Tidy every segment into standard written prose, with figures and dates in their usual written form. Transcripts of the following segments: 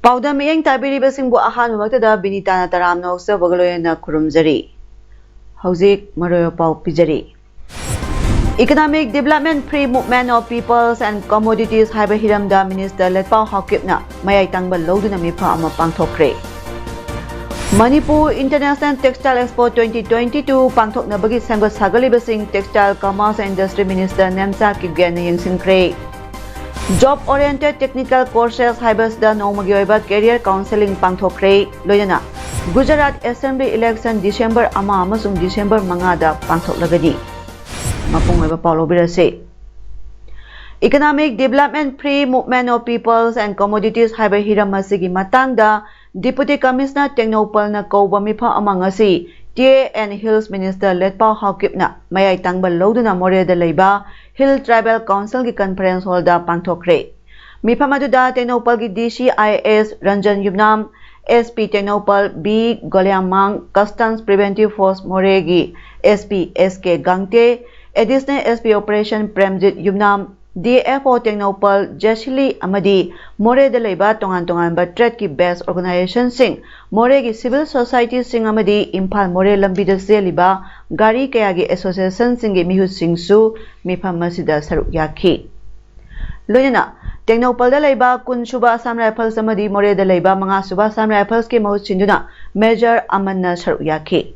Paodam iyang tabiribasingbu ahan magtada binitana taramna sa bagaloyana kurumjari. Hauzik maroyo pau pijari. Economic Development Free Movement of Peoples and Commodities haiba hiramda Minister Letpao Hakipna mayay tangbal loduna mipa ama pangthokre. Manipur International Textile Expo 2022 pangthok na bagi sanggot sagalibasing Textile Commerce and Industry Minister Nemsa Kibgen na yangsinkre. Job-oriented technical courses haibasda nomagyoiba career counseling pangthokre loyana Gujarat Assembly election December ama amasung December mangada pangthoklagadi mapungoiba paulo birase Economic Development Free Movement of Peoples and Commodities haiba hiram asigi matangda Deputy Commissioner Technopal na kauba mipa amangasi TA and Hills Minister Letpao Hakipna mayay tangbal loduna moreda leiba Hill Tribal Council ki conference hall da pangthokre. Mipa maduda Technopal ki DCIS Ranjan Yubnam, SP Technopal B Golyamang Customs Preventive Force Moregi, SP SK Gangte, Additional SP Operation Premjit Yubnam, DFO Technopal Jashili Amadi, More de Leiba Tongan ba Trade ki best organization sing, More ki civil society sing Amadi, Impal More Lambida Liba, Gari Kayagi Association singi Mihu Singsu, Mipa Masida Saruk Yaki. Loyana, Technopal de Leiba Kun Suba Sam Rifles Amadi, More de Leiba Manga Suba Sam Rifles ki Mahut Sinduna, Major Amanna Saruk Yaki.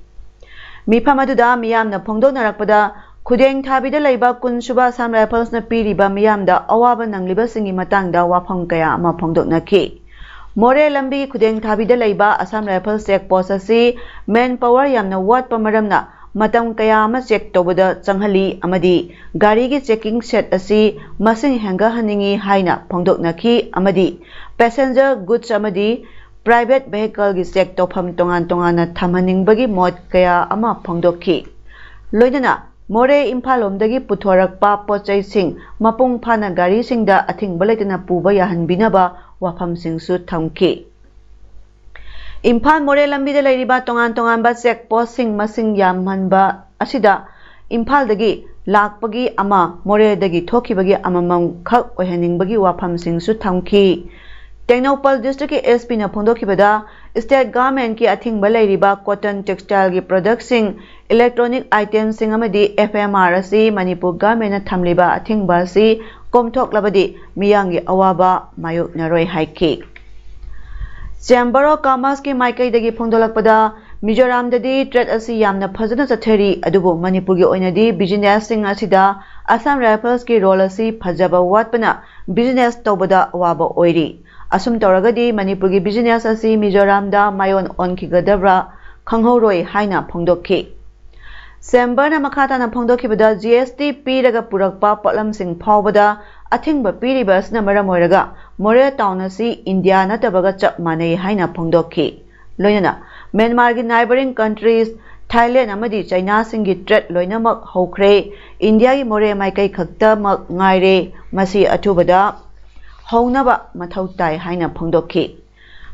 Mipa Maduda Miyam na Pongdo Narakpada, Kudeng Thabida Leiba Kun Suba Sam Rifles na piriba miyamda awaba nang liba singi matangda wafang kaya ama pongdok na ki. More lambi Kudeng Thabida Leiba Assam Rifles check post asi manpower yamna wat pamaram na matang kaya ama check tobada changhali amadi gari gi checking set asi masing hanga haningi haina pongdok na ki amadi passenger goods amadi private vehicle gi check tofam tongan na thamaning bagi mod kaya ama pongdok ki. Loidana More Imphalomdagi puthorakpa pochai sing mapung phana gari singda athing balaitana puba yahan binaba wafam singsu thamki Imphal More lambida leiriba tongan ba check post sing masing yamhanba asida Imphal dagi lakpagi ama More dagi thokibagi amamam khak ohaningbagi wafam singsu thamki Technopal District ki SP na phondokibada State Government ki athing balairiba cotton textile ki products sing electronic items sing amadi FMR asi Manipur Government na thamliba athing ba si komthok labadi miyangi awaba mayuk naroi haiki Chamber of Commerce ki maikai dagi phondolakpada Mizoram dadi trade asi yamna phajana chathari adubu Manipur gi oinadi business sing asida Assam Rifles ki role asi phajaba watpana business tobada awaba oiri Asum Toragadi, Manipuri business asi Mizoram da Mayon on Kigadabra, Kanghoroi Haina Pongdoki. Sembana Makata na Pongdoki bada GST Piraga Purakpa Potlam Sing Pawbada, Ating ba Piribas na Maramoraga, More Town asi India na Tabaga Chap Manay Haina Pongdoki. Loyana, Myanmar gi neighboring countries, Thailand amadi China singi trade loina mak hokre, India gi More Maikai Khakta mak ngaire, Masi Atubada. Hongnaba mathau tai haina phongdokki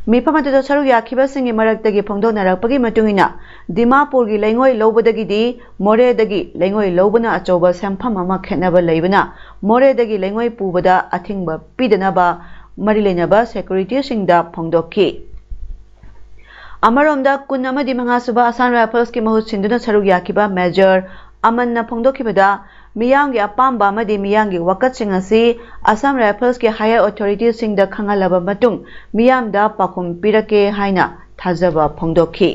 mipamatuda saru yakiba singi maraktagi phongdoknarakpagi matungina Dimapur gi lengoi lobadagi di More dagi lengoi lobana achoba sampham ama khenaba leibana More dagi lengoi pubada athingba pidanaba marilenaba security singda phongdokki Amaromda kun amadi mangasuba Assam Rifles ki mahut sinduna saru yakiba Major Amanna phongdokibada Miyangi apamba amadi miyangi wakat sing asi Assam Rifles ki higher authorities sing da khangalaba matung miyamda pakum pirake haina thajaba phongdokhi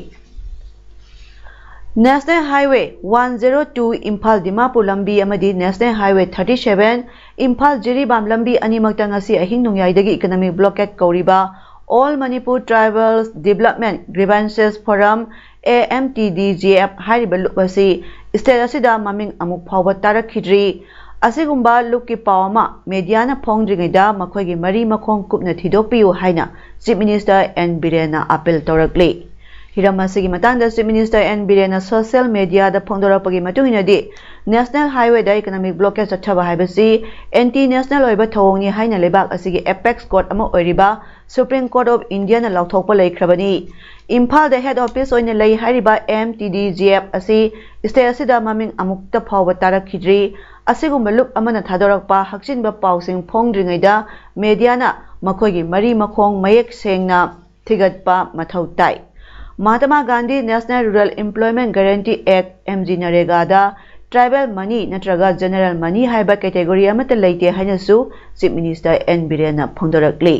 National Highway 102 Imphal Dimapur lambi amadi National Highway 37 Imphal Jiribam lambi animakta ngasi ahing nungyaidagi economic blockade kauriba All Manipur Tribal Development Grievances Forum AMTDGF hariba lupasi state asida maming amuk phawba tarakhidri Asigumba lukki pawama mediana phongdringaida makhoigi mari makhong kupna thidokpiyu haina Chief Minister N Birena appeal tawrakli. Hiramasi matangda Chief Minister N Birena social media da phongdorapagi matunginadi National Highway da economic blockage chathaba haibasi anti-national oiba thawongni haina lebak asigi apex court ama oiriba Supreme Court of India na lauthokpa leikrabani. Imphal the head office oina lei hariba MTDGF asi state asida maming amukta phawba tarakhidri asigumba lup amana thadorakpa hakchinba pausing phongdringaida mediana makhoigi mari makhong mayek sengna thigatpa mathau tai. Mahatma Gandhi National Rural Employment Guarantee Act MG Narega da tribal money natraga general money haiba category amata leite hainasu Chief Minister N Birena phongdorakli.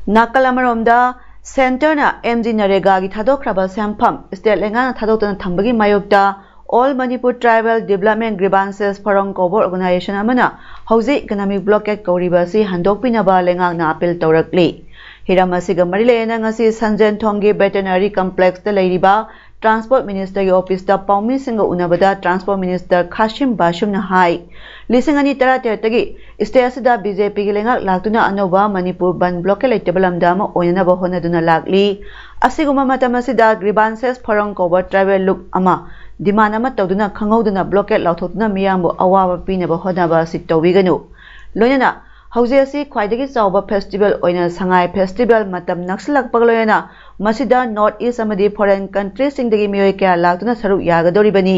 Nakalamaromda Center na MG Narega gi thadokraba sampham state lenga thadotana thambagi mayokta All Manipur Tribal Development Grievances Forum Cover Organization amana hauji economic blockade kauribasi handokpinaba lengakna appeal tawrakli. Hiramasiga marilena ngasi Sanjan Thonggi Veterinary Complex da leiriba Transport Minister ki office da paumi singa unabada Transport Minister Khashim Bashum na hai lisingani taratertagi state asida BJP ki lengak laktuna anova Manipur ban blockade leitabalamda ma oinana bahonaduna lagli asiguma matamasida grievances forum cover tribal look ama demand ama tawduna khangauduna blockade lauthotuna miyambu awaba pinaba hodaba sitowiganu loinana hauze asi khwaidagi chawba festival oina sangai festival matam naksalak pagloyana masida north east amadi foreign countries singdagi miyoi kya laktuna saruk yagadoribani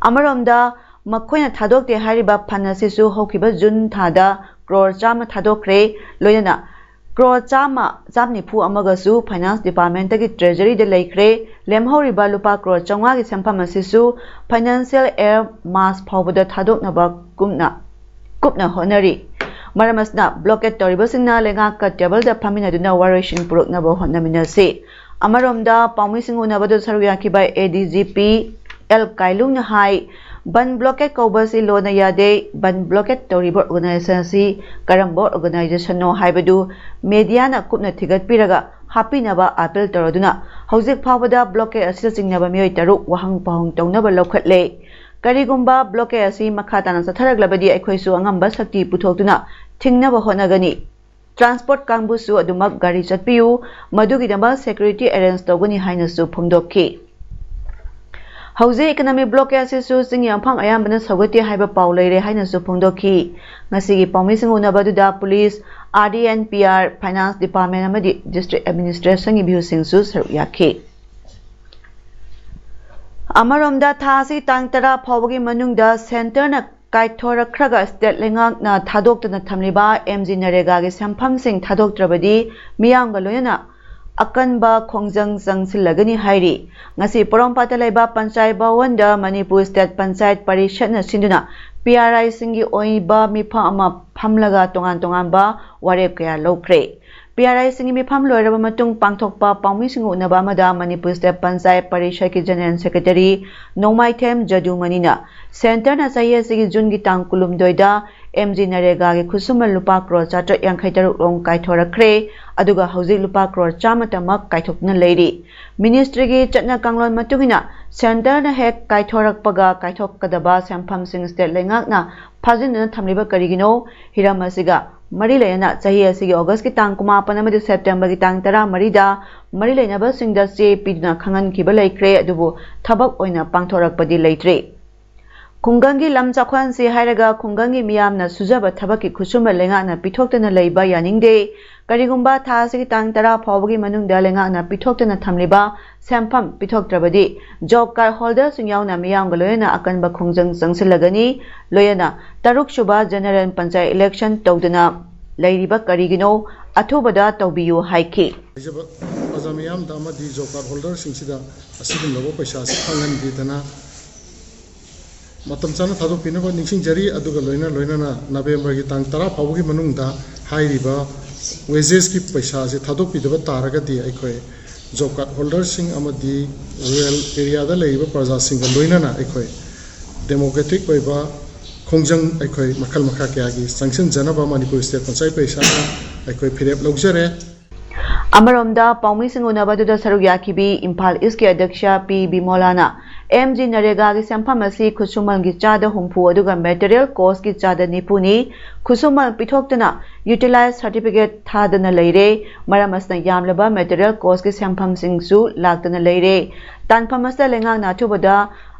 amaromda makhoina thadokte hariba phanasisu hokiba jun thada crore chama thadokre loyana crore chama jamni phu amagasu finance department tagi treasury de leikre lemhoriba lupa crore changwa gi samphamasisu financial air mass phawbada thadoknaba kupna honari Maramasna blockade toribasingna lenga ka table da phamina duna warishin purukna bo honnamina se amaromda paumisinguna badu saruyaki by ADGP L Kailung na hai ban blockade kaubasi lona yade ban blockade toribo organization si karambor organization no haibadu media na kupna thigat piraga hapinaba appeal toroduna hojik phawada blockade asida singnaba miyoi taruk wahang pahong tongnaba lokhatle Karigumba blockade asi makhatana satharaglabadi aikhoisu angamba sakti puthokduna thingnaba honagani transport kangbusu adumak gari chatpiu madugidama security arrange tawgani hainasu phongdokki hauze economic blockade asisu singyamphang ayambana sagati haiba paw leire hainasu phongdokki ngasigi pawmising unabaduda police RDNPR finance department amadi district administration gi biusingsu saru yakhi Amaromda thasi tangtara phawagi manungda center na kaithorakhraga state lengak na thadokna thamliba MG Narega gi sampham sing thadoktrabadi miyamga loyana akanba khongjang jangsilagani hairi ngasi porompata laiba panchayat bawanda Manipur State Panchayat Parishad na sinduna PRI singi oiba mipha ama phamlaga tongan ba warep kaya lokre PRI singi mifam loiraba matung pangthokpa paumi singu unaba amada Manipur State Panchayat Parishad ki General Secretary Nomaithem Jadumanina Center na sahiya sigi June gi tang kulum doida MG Narega gi khusumal lupa crore chatra yankhaitaru rong kaithorakre aduga hauji lupa crore chamatamak kaithokna leiri Ministry gi chatna kanglon matugina Center na hek kaithorakpaga kaithokkadaba sampham sing state lengakna phajinna thamliba karigino hiramasiga Mari Lena Sahi Sigi August ki tang kuma panamadi September ki tang tara marida Mari Lena ba singda se pidna khangan ki balai kre adubu thabak oina pangthorak padi leitre Kungangi lam chakwan se hairaga kungangi miyam na sujaba thabak ki khusuma lenga na pithoktana leiba yaningde karigumba tha sigi tang tara phawgi manungda lenga na pithoktana thamliba sampham pithoktrabadi job card holder singyauna miyam galoyana akanba khongjang jangsilagani loyana taruk shuba general panchayat election tawdana leiriba karigino athubada tawbiyu haiki azamiyam dama di job card holder singsida asigum lobo paisa se khangan bidana matam chana thadu pinaba ningsing jari aduga loina na November gi tang tara phawgi manungda hairiba wages ki paisa se thadu pidaba taraga di aikoi job card holder sing amadi rural area da leiba praja singa loina na aikoi democratic oiba khongjang aikoi makhal makha kya gi sanction janaba Manipur State Panchayat paisa aikoi phirep logjare Amaromda paumi singuna baduda saruk yakibi Imphal East ki adyaksha P Bimolana MG Narega gi sampam asi khusumal gi chada humpu aduga material cost gi chada nipuni khusumal pithoktuna utilize certificate thadana leire maramasna yamlaba material cost gi sampam singsu laktana leire tanpamasta lengang na thubada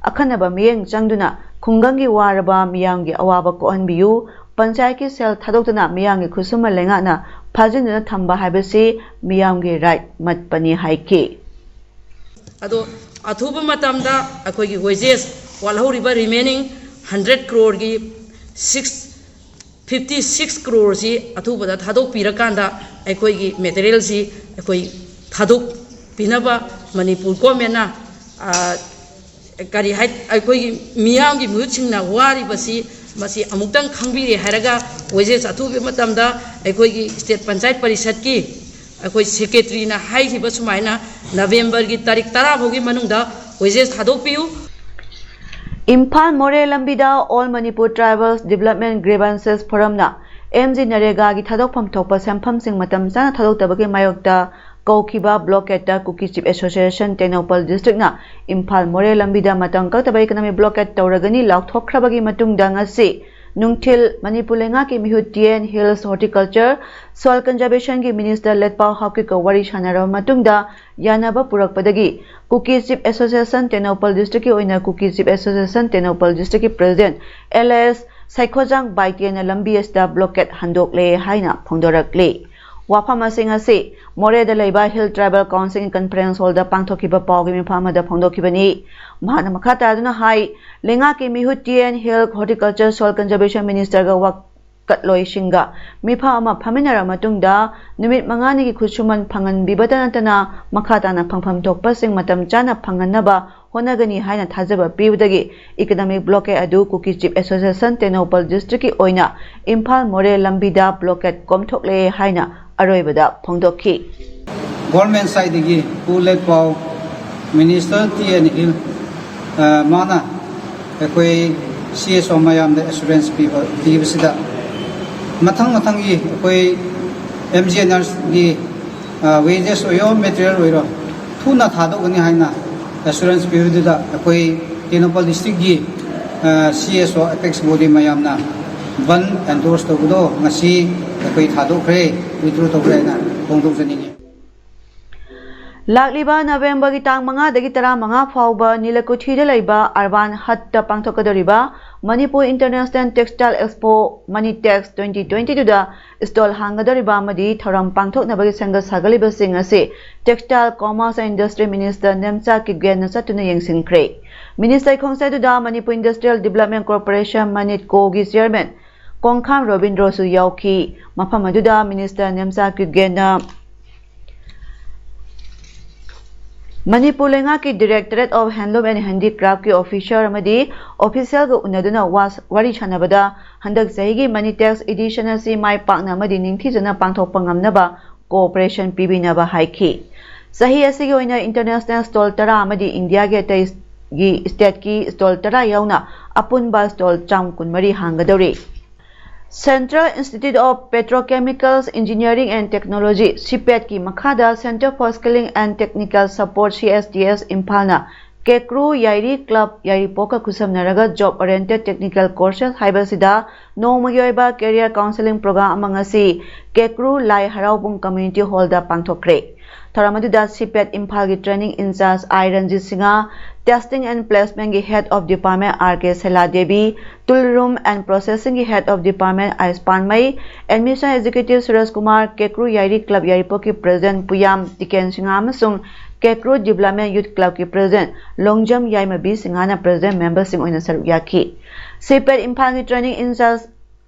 akhanaba miyeng changduna khungangi waraba miyamgi awaba ko anbiyu panchayat ki sel thadokdana miyamgi khusumal lenga na phajinna thamba haibasi miyamgi right matpani haiki ado athuba matamda akoi gi wages walhoriba remaining 100 crore gi 56 crore si athuba da thadok pirakanda akoi gi material si akoi thadok pinaba manipur government na kari hai akoi gi miyam gi muchingna wari basi masi amuktang khangbire haraga wages athuba matamda akoi gi state panchayat parishad ki akoi secretary na hai hiba sumaina November ki tarik 10 bhogi manungda wages thadok piu Imphal More Lambida All Manipur Tribals Development Grievances Forum na MG Narega gi thadokpham thokpa sampham sing matam sana thadoktabagi mayokta Kaukiba Blockade da Cookie Chip Association Tenopal District na Imphal More Lambida matang kaktabai economic blockade tawragani laukthokhrabagi matungda ngasi Nungthil Manipur lenga ki mihutien Hills Horticulture Soil Conservation ki Minister Letpao Hawki ko wari shanara matungda yanaba purakpadagi Cookie Chip Association Tenopal District ki oina Cookie Chip Association Tenopal District ki President LS Saikhojang Baitian lambi asta blockade handokle haina phongdorakle Wafama Singasi More the Laiba Hill Tribal Council Conference Hall da Pangthokiba Pawgi Mifama da Phongdokibani Mahana Makhata aduna hai Lenga ki Mihutien Hill Horticulture Soil Conservation Minister ga wak katloi shinga mifa ama phaminara matungda numit mangani ki khusuman phangan bibadanatana makhata na phangpham thokpa sing matam chana phanganaba honagani haina thajaba piudagi economic blockade adu Cookie Chip Association Tenopal District ki oina Imphal More Lambida blockade komthokle haina aroibada phongdokhi government side gi pulet paw minister tn hill mana ekoi CSO mayam the assurance people divsida mathang gi ekoi MGNRs gi wages oyo material oiro thuna thado gani haina assurance period da ekoi Tenopal district gi CSO apex body mayam na ban endorse to do ngasi ekoi thado khre withdraw to khre na phongdok jani Lakliba November ki tang manga dagi tara manga fauba Nilakuthi de laiba Arban Hatta pangthokadoriba Manipur International Textile Expo Manitex 2022 da stall hangadoriba madi thoram pangthoknabagi sanga sagaliba sing ase Textile Commerce and Industry Minister Nemcha Kigyan satuna yengsinkhre Minister Khongsai da Manipur Industrial Development Corporation Manitco gi chairman Kongkham Robindro su yauki mafam aduda Minister Nemcha Kigyan Manipur lenga ki Directorate of Handloom and Handicraft ki official amadi official ga unaduna wari chanabada handak zaigi Manitex edition asi mai pakna amadi ningthijana pangthokpa ngamnaba cooperation pibinaba haiki sahi asigi oina international stall tara amadi India ge tai gi state ki stall tara yauna apunba stall cham kunmari hangadori Central Institute of Petrochemicals Engineering and Technology CPET ki makhada Center for Skilling and Technical Support CSTS Imphalna Kekru Yairi Club Yairi Poka Kusamnaraga Job Oriented Technical Courses haibasida Nomagyoiba Career Counseling Program amangasi Kekru Lai Haraubung Community Hall da pangthokre Tharamadida CPET Imphal gi Training in Charge I Ranjit Singha Testing and Placement gi Head of Department RK Sela Devi Tool Room and Processing gi Head of Department Aispan Mai Admission Executive Suresh Kumar Kekru Yairi Club Yairipo ki President Puyam Tiken Singha amasung Kekru Development Youth Club ki President Longjam Yaimabi Singhana President Member Sing oina saruk yaki CPET Imphal gi Training in Charge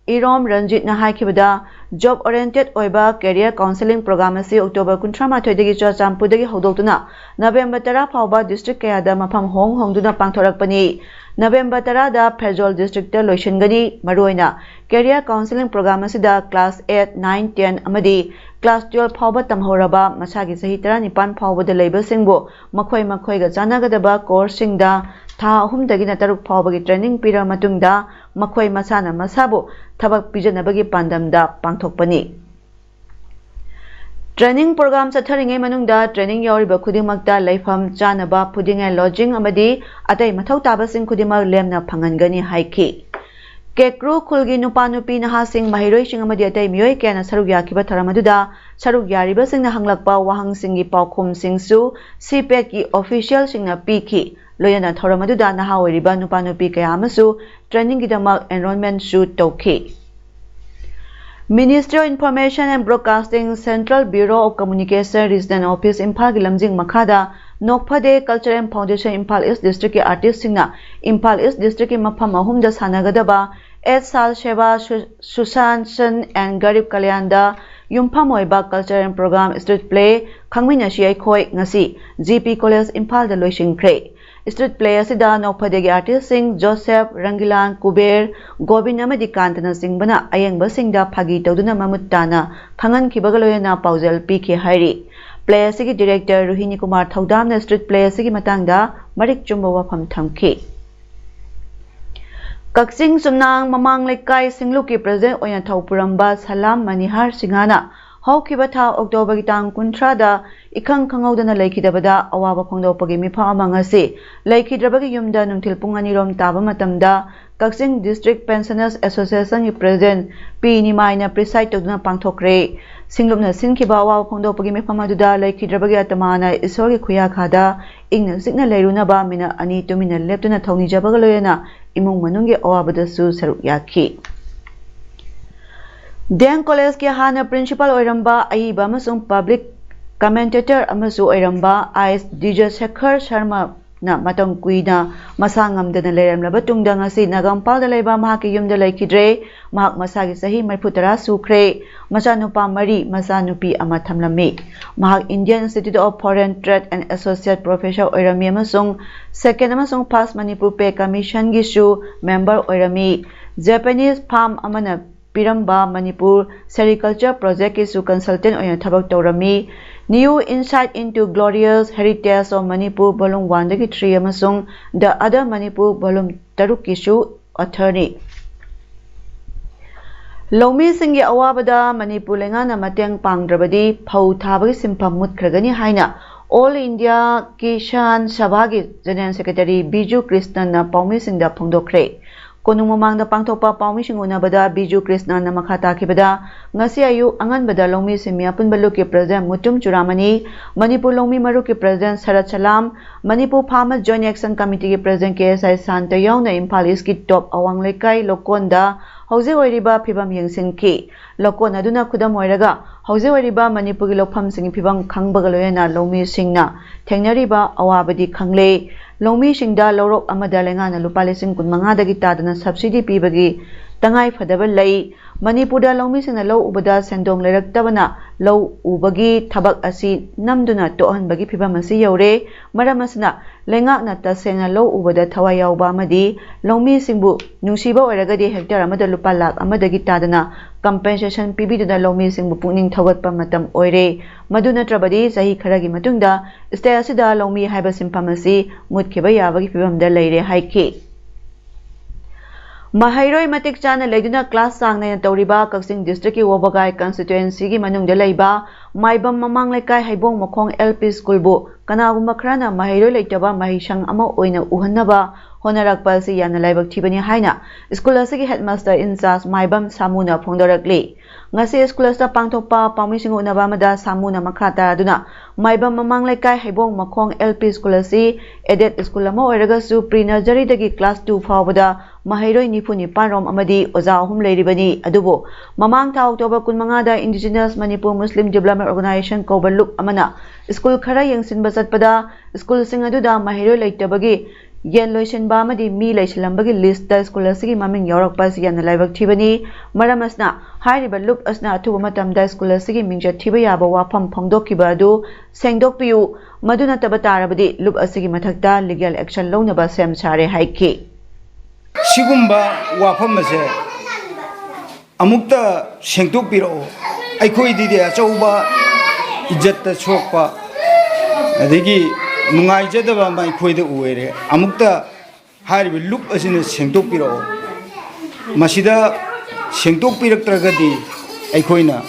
Irom Ranjit na haikibada Job Oriented Oiba Career Counseling Program asi October 18 dagi Churchampu dagi hodokuna November 10 phauba district kayada mafam hongduna pangthorakpani November 10 da Phejol district ta loishingani maroina Career Counseling Program asida class 8 9 10 amadi class 12 phauba tamhoraba masagi sahi 19 phauba da leiba singbo makhoi ga chanagadaba course singda tha ahum dagi na taruk phauba gi training pira matungda makhoi masana masabu thabak pijanabagi pandamda pangthokpani training programme चथरिंगै मनुंगदा training यावरिबा खुदिमकता लेफम चानबा पुदिंगै lodging अमदी अतै मथौ ताबसिंग खुदिमक लेमना फंगनगनी हाइखि केक्रू खुलगी नुपा नुपी नहासिंग महिरोइसिंग अमदी अतै मियोय केना सरुक याखिबा थरमदुदा सरुक यारिबसिंगना हंगलकपा वाहंसिंगी पाउखुमसिंगसु सीपेट की ऑफिशियल सिंगना पीखि लोयना थरमदुदा नहा ओइरिबा नुपा नुपी कया अमसु ट्रेनिंग गिदमक एनरोलमेंट शू तौखि Ministry of Information and Broadcasting Central Bureau of Communication Regional Office Imphal gi lamjing makhada Nokphade Cultural Foundation Imphal East District ki artist singna Imphal East District ki mafam ahum da sanagadaba 8 Sal Sheba Susanshan and Garib Kalyanda Yumpham oiba cultural program street play khangmina shi ai khoi ngasi GP College Imphal da loisingkhre Street play asida Nokphade gi artist sing Joseph Rangilan Kuber Gobin amadi Kantana Singh bana ayengba singda phagi tawduna mamutana phangan khibaga loyana paujal pikhe hairi play asigi director Rohini Kumar Paodam na street play asigi matangda marik chumba wafam thamki Kaksing Sumnang Mamang Lekai Singluki President Oya Thawpuramba Salam Manihar Singhana Hawkiba tha October gitang kuntrada ikhang khangawdana laikhidabada awaba phongdopagi mifa amangasi laikhidrabagi yumda nungthil pung ani rom taba matamda Kaksing District Pensioners Association ki President P Nimaina preside tawduna pangthokre singlumna sinkiba awaba phongdopagi mifa maduda laikhidrabagi atamana isorgi khuya khada ingna sikna leiruna ba mina ani tumina leptuna thawni jabaga loyana imung manungge awabadasu saruk yakhi Deng College ki hana principal oiramba aiba amasung public commentator amasu oiramba IS DJ Shekhar Sharma na matang kuina masangamdana leremlaba tungda ngasi Nagampal da leiba mahaki yumda laikhidre mahak masagi sahi 34 sukre machanupa mari machanupi ama thamlami mahak Indian Institute of Foreign Trade and Associate Professor oirami amasung second amasung first Manipur Pay Commission gi su member oirami Japanese farm amana Piramba Manipur Sericulture Project isu consultant oina thabak tawrami New Insight into Glorious Heritage of Manipur Volume 1 dagi 3 amasung The Other Manipur Volume 3 kisu attorney Lomi singi awabada Manipur lengana mateng pangdrabadi phau thabagi simpham mutkragani haina All India Kisan Sabha gi General Secretary Biju Krishnan na paumi singda phongdokre Konung mamangda pangthokpa paumi singunabada Biju Krishna na makhata kibada ngasi ayu anganbada Longmi Simya Punbalu ki President Mutum Churamani Manipur Longmi Maru ki President Sarat Salam Manipur Farmers Joint Action Committee ki President KSI Santa yauna Imphal East ki top awang lekai lokonda hauze oiriba phibam yengsinki lokon aduna khudam oiraga hauze oiriba Manipur gi lokpham singi phibam khangbaga loyana Longmi Singna thengnariba awabadi khangle Longmi Singda lorok amada lengana lupa lising kunmanga dagi tadana subsidy pibagi tangai fadaba lai Manipurda Longmi Singna low ubada sendong leraktabana low ubagi thabak asi namduna tohan bagi phibam asi yaure maramasna lengakna tasena low ubada thawai yawba amadi Longmi Singbu nungsiba oiragadi hectare amada lupa lakh amadagi tadana compensation pibiduna Longmi Singbu pungning thawatpa matam oire maduna trabadi sahi kharagi matungda stay asida Longmi haiba simpam asi mutkhiba yabagi phibamda leire haiki Mahairoi matik chana leiduna class sangna tawriba Kaksing District ki Wobagai constituency gi manungda leiba maibam mamang lekai haibong mokhong LP school bu kanagumba khrana mahairoi leitaba mahisang ama oina uhannaba honarakpa si yana laibak thibani haina school asigi headmaster in charge maibam samuna phongdorakli ngasi school sta pangthokpa pamising unaba mada samuna makhata aduna maibam mamang lekai haibong mokhong LP school asi aided school ama oiraga su pre nursery dagi class 2 fawbada Mahairoi Nipuni Panrom Amadi Oza Hum Leribani Adubo Mamang ta October Kunmanga da Indigenous Manipur Muslim Development Organization Kobaluk Amana School Khara Yangsin Basatpada School Singadu da Mahairoi Laitabagi Yen Loisin Bamadi Mi Laisilambagi list da School Asigi Maming Yorok Pas Yan Laivak Tibani Maramasna Hairiba Look Asna Atuba Matam da School Asigi Mingja Tibayaba Wapam Pongdokiba Adu Sengdok Piu Maduna Tabatarabadi Look Asigi Matakta Legal Action Lonaba Sem Sare Haiki Sigumba wafamase amukta sengtokpiro aikhoi didi achauba ijatta chokpa adigi nungaijadaba mai khoide uere amukta haribe look asina sengtokpiro masida sengtokpiraktragadi aikhoina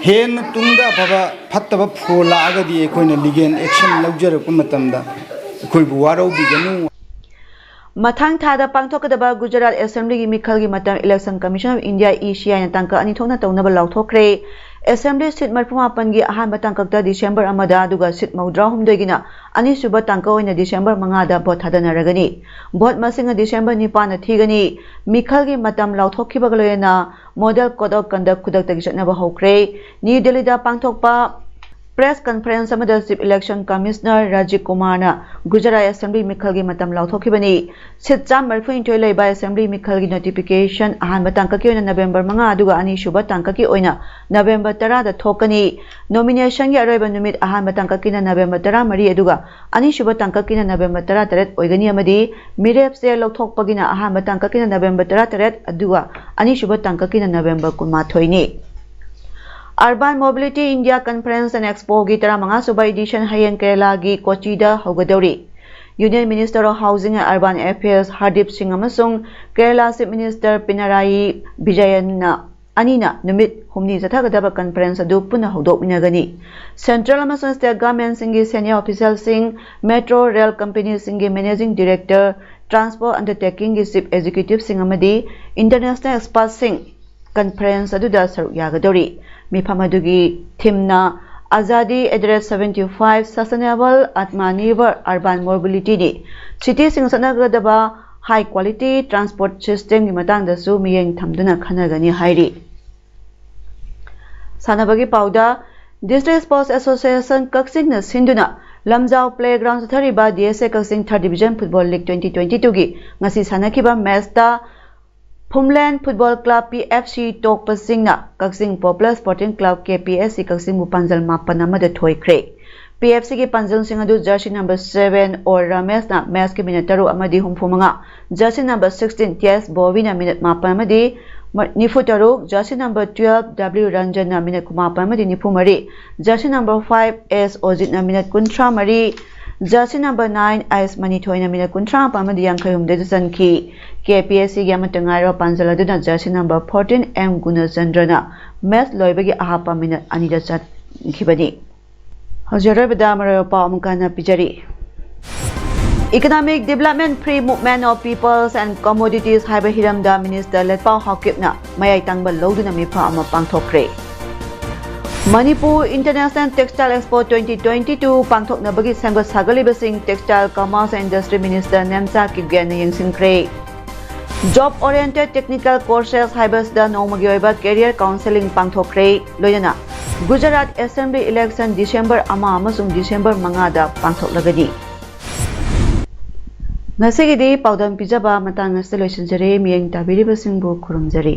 हेन तुंगदा अफबा फत्तबा फो लागदी अखोइना legal action लौजरक मतमदा अखोइ बुवारो बिगनु Mathang थादा पांथोकदबा Gujarat assembly की मिखल की मतम election commission of India ECI ने तंका अनि थोना तौनबा लौथोखरे assembly seat 35 की अहानबा तंककता December अमदा दुगा seat 93 गिना अनि सुबा तंका ओइना डिसेंबर 5 दा भोट थादनरगनी भोट मसिंग डिसेंबर 9 ना थीगनी मिखल की मतम लौथोखिबा लोयना मॉडल कोड ऑफ कंडक्ट खुदक तगी चटनबा होखरे न्यू दिल्ली दा पांथोकपा प्रेस कॉन्फ्रेंस अमदा chief election commissioner Rajiv Kumar ना गुजरात असेंबली मिखल की मतम लौथोखिबनी सीट 132 लेबा असेंबली मिखल की नोटिफिकेशन अहानबा तंका की ओइना नवंबर 5 अदुगा अनि सुबा तंका की ओइना नवंबर 10 दा थोकनी नॉमिनेशन की अरोइबा निमित अहानबा तंका की नवंबर 13 अदुगा अनि सुबा तंका की नवंबर 13 ओइगनी अमदी मिरेप से लौथोकपगिना अहानबा तंका की नवंबर 13 अदुगा अनि सुबा तंका की नवंबर 19 नि urban mobility India conference and expo की 35 सुबह एडिशन हयेंग केरला की कोचीदा होगदौरी Union Minister of Housing and Urban Affairs Hardeep Singh अमसुंग केरला चीफ मिनिस्टर पिनाराई विजयन अनीना नुमित हुमनी चथगदब कॉन्फ्रेंस अदु पुनः होदोकमिनगनी सेंट्रल अमसुंग स्टेट गवर्नमेंट सिंह की सीनियर ऑफिशियल सिंह मेट्रो रेल कंपनी सिंह की मैनेजिंग डायरेक्टर ट्रांसपोर्ट अंडरटेकिंग की चीफ एग्जीक्यूटिव सिंह अमदी इंटरनेशनल एक्सपर्ट सिंह कॉन्फ्रेंस अदुदा सरुक यागदौरी मिफम अदुगी थीमना Azadi address 75 sustainable Atmanirbhar urban mobility नि सिटी सिंह सनगदबा हाई क्वालिटी ट्रांसपोर्ट सिस्टम की मतंगदसु मियेंग थमदुना खनगनी हाइरी सानबगी पाउदा डिस्ट्रिक्ट स्पोर्ट्स एसोसिएशन कक्सिंग न सिंधुना लमजाव प्लेग्राउंड थरीबा DSA Kakching 3rd division football league 2022 की ngasi sanakhiba match da Phumland Football Club PFC Tokpasingna Kaksing Popular Sporting Club KPSC Kaksing Mupanjal Mapanama de Thoikre PFC की पंजल सिंह अदु जर्सी नंबर 7 और रमेश ना match के मिनट 3 अमदी हुमफुमंगा जर्सी नंबर 16 टीएस बॉबी ना minute 5 अमदी निफु 3 जर्सी नंबर 12 डब्ल्यू रंजन ना मिनट 5 अमदी निफु मरी जर्सी नंबर 5 एस ओजित ना मिनट 13 मरी जर्सी नंबर 9 आइस मनी थोइना मिनट 13 अमदी यांखै हुमदे सनखी KPSC की अमतंगारो पंजल अदुना जर्सी नंबर 14 एम गुणचंद्रना मैच लोइबगी आहापा मिनट अनिदा चतखिबनी Economic Development Free Movement of Peoples and Commodities Haiba Hiramda Minister Letpao Hawkipna Mayai Tangba Loduna Mipa Ama Pangthokre Manipur International Textile Expo 2022 Pangthokna Bagi Sangwa Sagaliba Singh Textile Commerce and Industry Minister Nemsa Kipgyan Yingsinkre Job Oriented Technical Courses Haibasda Nomagyoiba Career Counseling Pangthokre Loyana Gujarat Assembly Election December ama amasung December 5 da pangthoklagani Nasigi di Paodam pijaba matang na loisinjare miyeng tabiribasingbu khurumjari